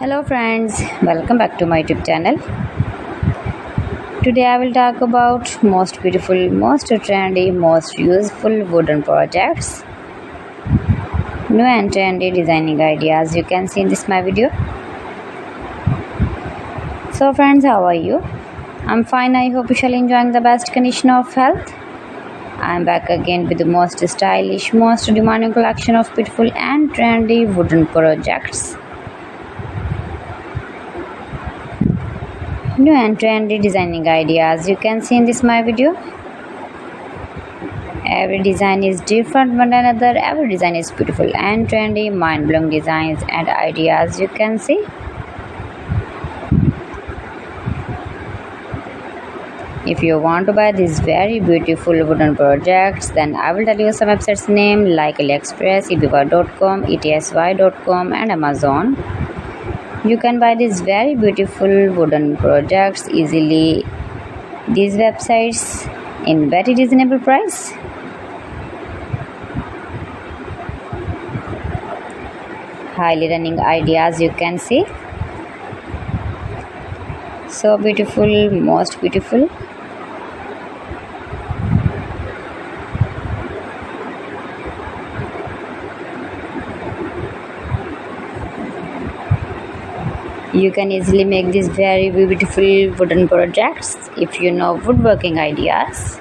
Hello friends, welcome back to my YouTube channel. Today I will talk about most beautiful, most trendy, most useful wooden projects. New and trendy designing ideas you can see in this my video. So friends, how are you? I'm fine. I hope you shall enjoying the best condition of health. I'm back again with the most stylish, most demanding collection of beautiful and trendy wooden projects. New and trendy designing ideas you can see in this my video. Every design is different one another. Every design is beautiful and trendy, mind-blowing designs and ideas you can see. If you want to buy these very beautiful wooden projects, then I will tell you some websites name like AliExpress, eBay.com, etsy.com and Amazon. You can buy these very beautiful wooden projects easily. These websites in very reasonable price. Highly running ideas you can see. So beautiful, most beautiful. You can easily make these very beautiful wooden projects if you know woodworking ideas.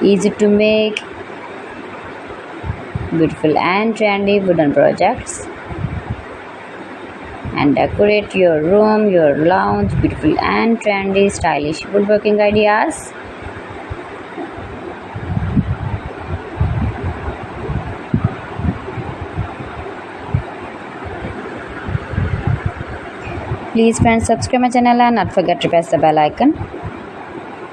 Easy to make beautiful and trendy wooden projects and decorate your room, your lounge, beautiful and trendy stylish woodworking ideas. Please friends, subscribe my channel and not forget to press the bell icon.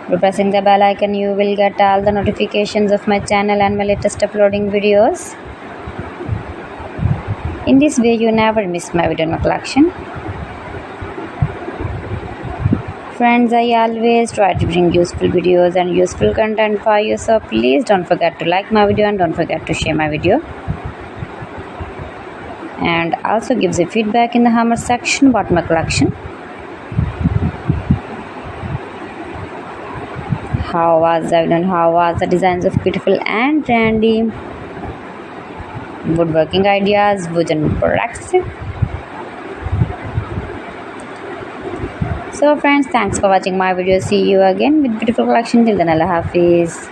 By pressing the bell icon, you will get all the notifications of my channel and my latest uploading videos. In this way, you never miss my video in my collection. Friends, I always try to bring useful videos and useful content for you, so please don't forget to like my video and don't forget to share my video. And also gives a feedback in the comment section about my collection. How was I done? How was the designs of beautiful and trendy woodworking ideas, wooden products? So friends, thanks for watching my video. See you again with beautiful collection. Till then, Allah Hafiz.